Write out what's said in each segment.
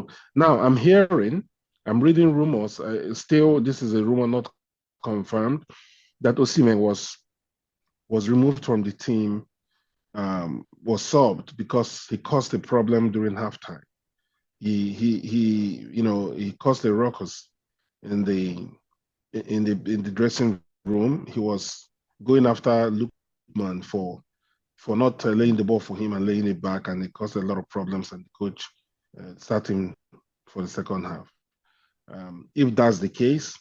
So now I'm reading rumors. Still, this is a rumor not confirmed that Osimhen was removed from the team, was subbed because he caused a problem during halftime. He caused a ruckus in the dressing room. He was going after Lookman for not laying the ball for him and laying it back, and it caused a lot of problems. And the coach starting for the second half. If that's the case,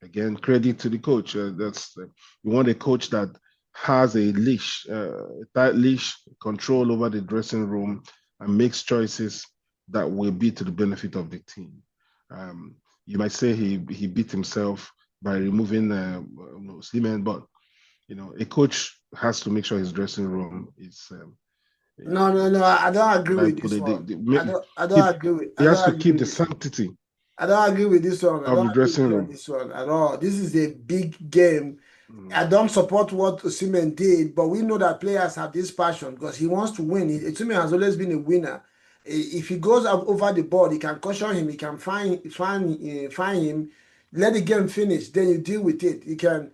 again, credit to the coach. We want a coach that has a leash, tight leash, control over the dressing room, and makes choices that will be to the benefit of the team. You might say he beat himself by removing Osimhen, but a coach has to make sure his dressing room is. No. I don't agree with this one. I don't agree with. He has to keep the sanctity. I don't agree with this one. I don't agree with this one at all. This is a big game. I don't support what Osimhen did, but we know that players have this passion because he wants to win. Osimhen has always been a winner. If he goes up over the board, he can caution him. He can find him. Let the game finish. Then you deal with it. You can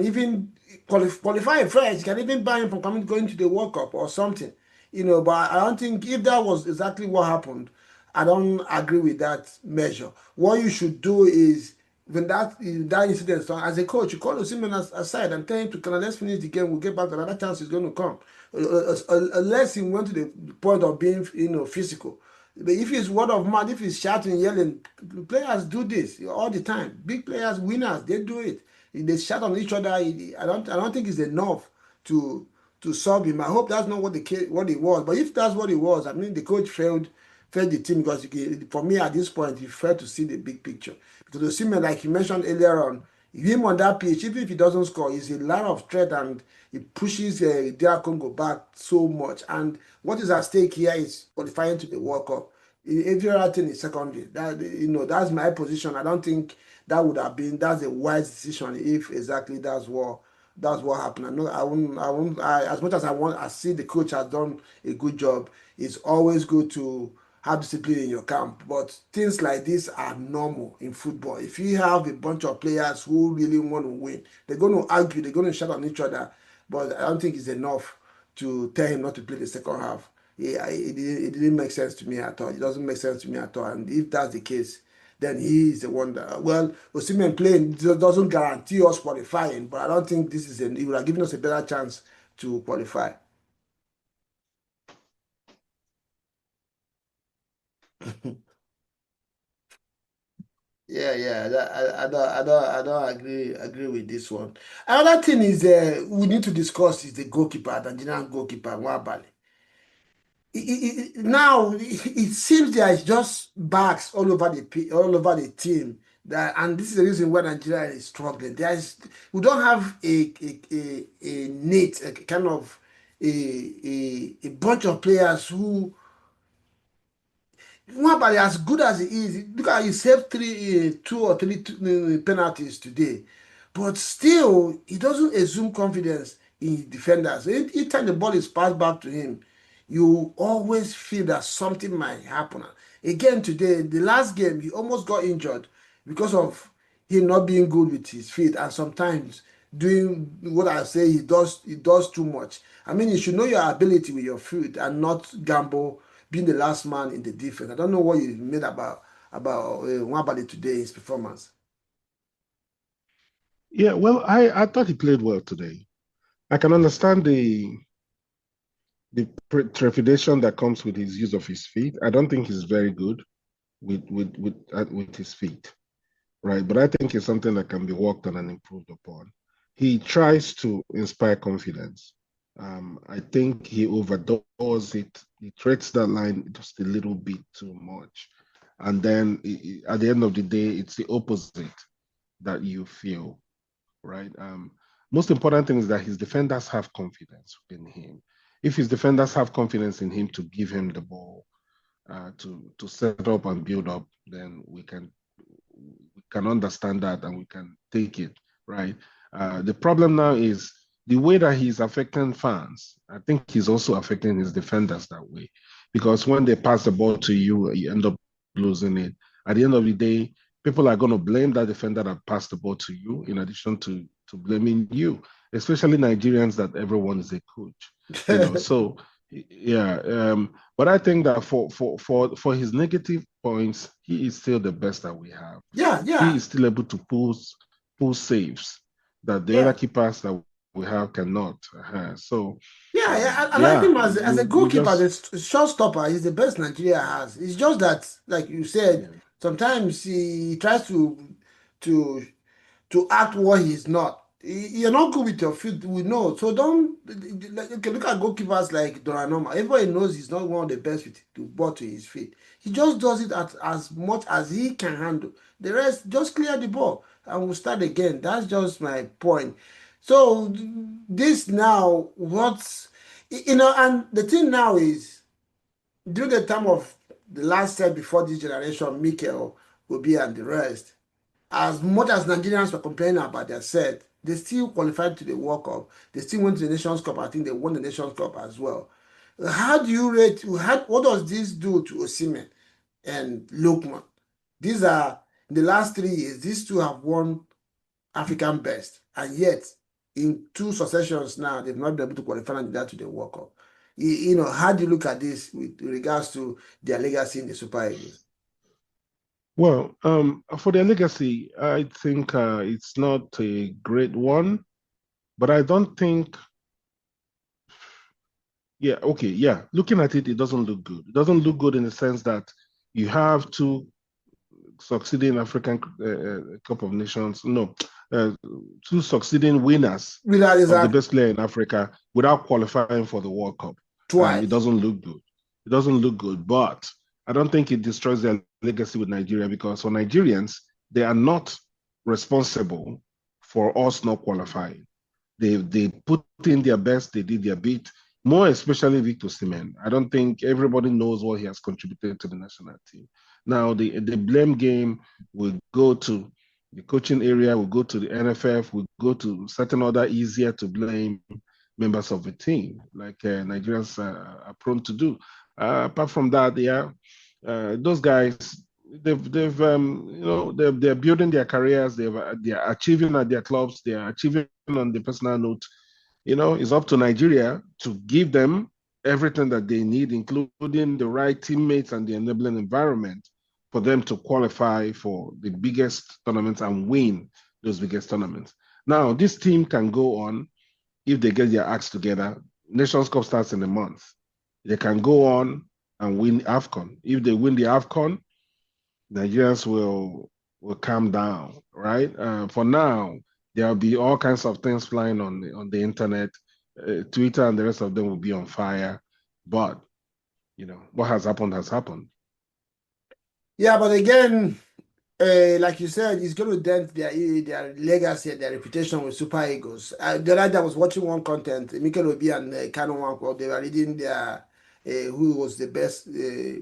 even qualify first. You can even ban him from going to the World Cup or something. But I don't think if that was exactly what happened, I don't agree with that measure. What you should do is when that incident starts, as a coach, you call Osimhen aside and tell him to let's finish the game. We'll get back. Another chance is going to come, unless he went to the point of being physical. But if it's word of mouth, if he's shouting, yelling, players do this all the time. Big players, winners, they do it. They shout on each other. I don't think it's enough to sub him. I hope that's not what it was. But if that's what it was, I mean, the coach failed the team because for me at this point, he failed to see the big picture. Because Osimhen, like you mentioned earlier on, him on that pitch, even if he doesn't score, he's a line of threat and he pushes DR Congo back so much. And what is at stake here is qualifying to the World Cup. Every other thing is secondary. That's my position. I don't think that's a wise decision if exactly that's what happened. As much as I see the coach has done a good job. It's always good to have discipline in your camp, but things like this are normal in football. If you have a bunch of players who really want to win, they're going to argue, they're going to shout on each other, but I don't think it's enough to tell him not to play the second half. It didn't make sense to me at all. It doesn't make sense to me at all. And if that's the case, then he is the one that, well, Osimhen playing doesn't guarantee us qualifying, but I don't think he would have given us a better chance to qualify. I don't agree with this one. Another thing is we need to discuss is the goalkeeper, the Nigerian goalkeeper, Nwabali. Now it seems there is just backs all over the team. And this is the reason why Nigeria is struggling. We don't have a neat, a kind of a bunch of players who. Nwabali, as good as he is, look at he saved two or three penalties today, but still he doesn't assume confidence in defenders. Each time the ball is passed back to him, you always feel that something might happen. Again today, the last game, he almost got injured because of him not being good with his feet and sometimes doing what I say he does too much. I mean, you should know your ability with your feet and not gamble being the last man in the defense. I don't know what you made about Nwabali today, his performance. Yeah, well, I thought he played well today. I can understand the trepidation that comes with his use of his feet. I don't think he's very good with his feet, right? But I think it's something that can be worked on and improved upon. He tries to inspire confidence. I think he overdoes it. He treads that line just a little bit too much. And then at the end of the day, it's the opposite that you feel, right? Most important thing is that his defenders have confidence in him. If his defenders have confidence in him to give him the ball, to set up and build up, then we can understand that and we can take it, right? The problem now is the way that he's affecting fans. I think he's also affecting his defenders that way, because when they pass the ball to you, you end up losing it. At the end of the day, people are going to blame that defender that passed the ball to you, in addition to blaming you, especially Nigerians that everyone is a coach. So yeah. But I think that for his negative points, he is still the best that we have. Yeah, He is still able to pull saves that the other keepers that we have cannot. So I like him as a goalkeeper, as a shot he's the best Nigeria has. It's just that, like you said, sometimes he tries to to act what he's not. You're not good with your feet, we know. So don't okay, look at goalkeepers like Doranoma. Everybody knows he's not one of the best with the ball to his feet. He just does it as much as he can handle. The rest, just clear the ball and we'll start again. That's just my point. So this now, and the thing now is, during the time of the last set before this generation, Mikel, Obi, and the rest, as much as Nigerians were complaining about their set, they still qualified to the World Cup. They still went to the Nations Cup. I think they won the Nations Cup as well. How do you rate? What does this do to Osimhen and Lookman? These are in the last 3 years. These two have won African best, and yet in 2 successions now they've not been able to qualify Nigeria to the World Cup. How do you look at this with regards to their legacy in the Super Eagles? Well, for their legacy, I think it's not a great one, but I don't think. Yeah, okay, yeah. Looking at it, it doesn't look good. It doesn't look good in the sense that you have two succeeding African Cup of Nations. No, two succeeding winners of the best player in Africa without qualifying for the World Cup. Twice. It doesn't look good. It doesn't look good, but I don't think it destroys their legacy with Nigeria, because for Nigerians, they are not responsible for us not qualifying. They put in their best, they did their bit, more especially Victor Osimhen. I don't think everybody knows what he has contributed to the national team. Now, the blame game will go to the coaching area, will go to the NFF, will go to certain other easier to blame members of the team, like Nigerians are prone to do. Apart from that, those guys, they're building their careers, they're achieving at their clubs, they are achieving on the personal note. It's up to Nigeria to give them everything that they need, including the right teammates and the enabling environment for them to qualify for the biggest tournaments and win those biggest tournaments. Now, this team can go on if they get their acts together. Nations Cup starts in a month. They can go on and win AFCON. If they win the AFCON, Nigerians will calm down, right? For now, there'll be all kinds of things flying on the internet. Twitter and the rest of them will be on fire. But, what has happened has happened. Yeah, but again, like you said, it's going to dent their legacy and their reputation with Super Eagles. The other day I was watching one content, Mikel Obi and Kano Wanko, they were reading their who was the best,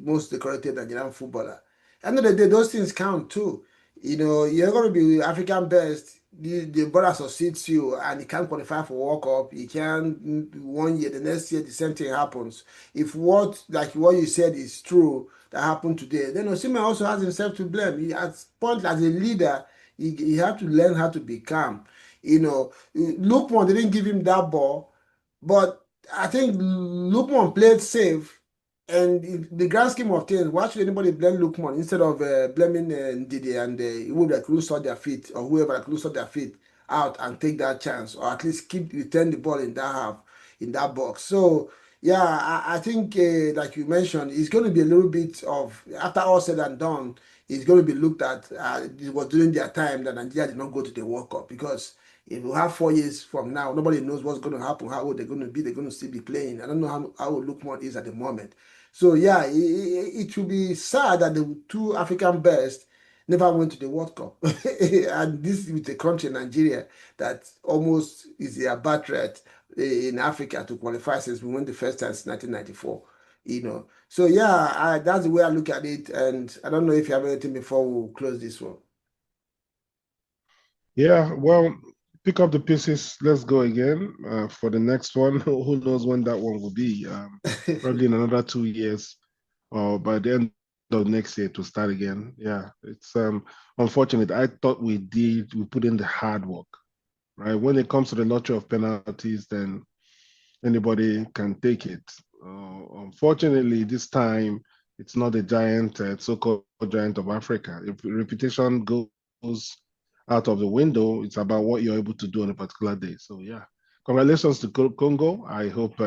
most decorated Nigerian footballer. End of the day, those things count too. You're going to be African best. The brother succeeds you and he can't qualify for World Cup. He can 1 year, the next year the same thing happens. If what you said is true, that happened today, then Osimhen also has himself to blame. He has point as a leader, he had to learn how to be calm. Lookman didn't give him that ball, but I think Lookman played safe. And in the grand scheme of things, why should anybody blame Lookman instead of blaming Ndidi and who that lose their feet, or whoever that lose their feet out and take that chance, or at least return the ball in that half, in that box. So yeah, I think like you mentioned, it's going to be a little bit of, after all said and done, it's going to be looked at. It was during their time that Nigeria did not go to the World Cup, because if we have 4 years from now, nobody knows what's going to happen, how old they're going to be. They're going to still be playing. I don't know how old Lookman is at the moment. So yeah, it will be sad that the two African best never went to the World Cup. And this with a country, Nigeria, that almost is a bad threat in Africa to qualify since we went the first time since 1994. So yeah, that's the way I look at it. And I don't know if you have anything before we close this one. Yeah, well, pick up the pieces. Let's go again for the next one. Who knows when that one will be? Probably in another 2 years, or by the end of next year to start again. Yeah, it's unfortunate. I thought we put in the hard work, right? When it comes to the lottery of penalties, then anybody can take it. Unfortunately, this time it's not a giant, so-called giant of Africa. If reputation goes out of the window, it's about what you're able to do on a particular day. So yeah, congratulations to Congo. I hope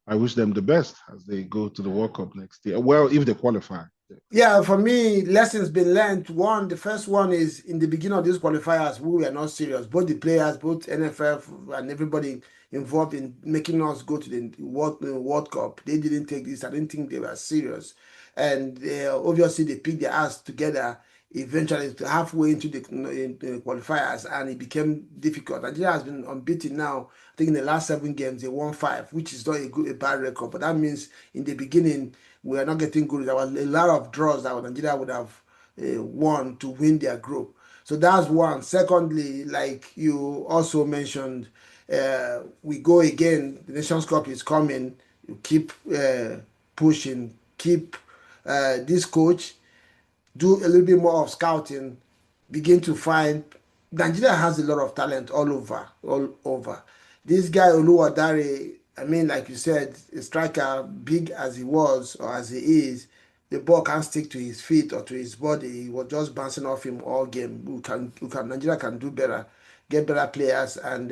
I wish them the best as they go to the World Cup next year. Well, if they qualify. Yeah, for me, lessons been learned. One, the first one is in the beginning of these qualifiers, we were not serious. Both the players, both NFF and everybody involved in making us go to the World Cup, they didn't take this. I didn't think they were serious. And obviously, they picked their ass together eventually halfway into the qualifiers, and it became difficult. Nigeria has been unbeaten now. I think in the last 7 games, they won 5, which is not a bad record. But that means in the beginning, we are not getting good. There was a lot of draws that Nigeria would have won to win their group. So that's one. Secondly, like you also mentioned, we go again. The Nations Cup is coming. You keep pushing. Keep this coach do a little bit more of scouting. Begin to find Nigeria has a lot of talent all over. This guy Oluwadare, I mean, like you said, a striker, big as he was or as he is, the ball can't stick to his feet or to his body. He was just bouncing off him all game. Nigeria can do better, get better players, and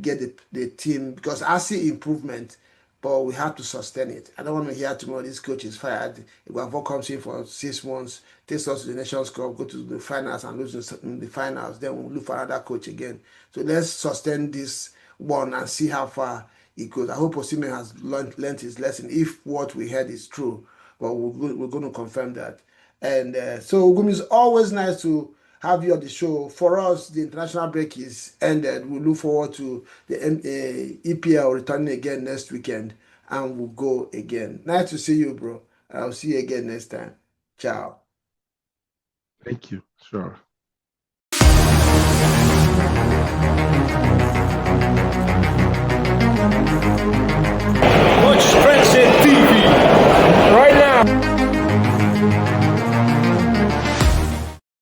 get the team, because I see improvement, but we have to sustain it. I don't want to hear tomorrow this coach is fired. Iguavo comes in for 6 months, takes us to the Nations Cup, go to the finals and lose in the finals. Then we'll look for another coach again. So let's sustain this one and see how far it goes. I hope Osimhen has learned his lesson, if what we heard is true. But we're going to confirm that. And so, Gumi, it's always nice to have you on the show. For us, the international break is ended. We look forward to the EPL returning again next weekend, and we'll go again. Nice to see you, bro. I'll see you again next time. Ciao. Thank you. Sure.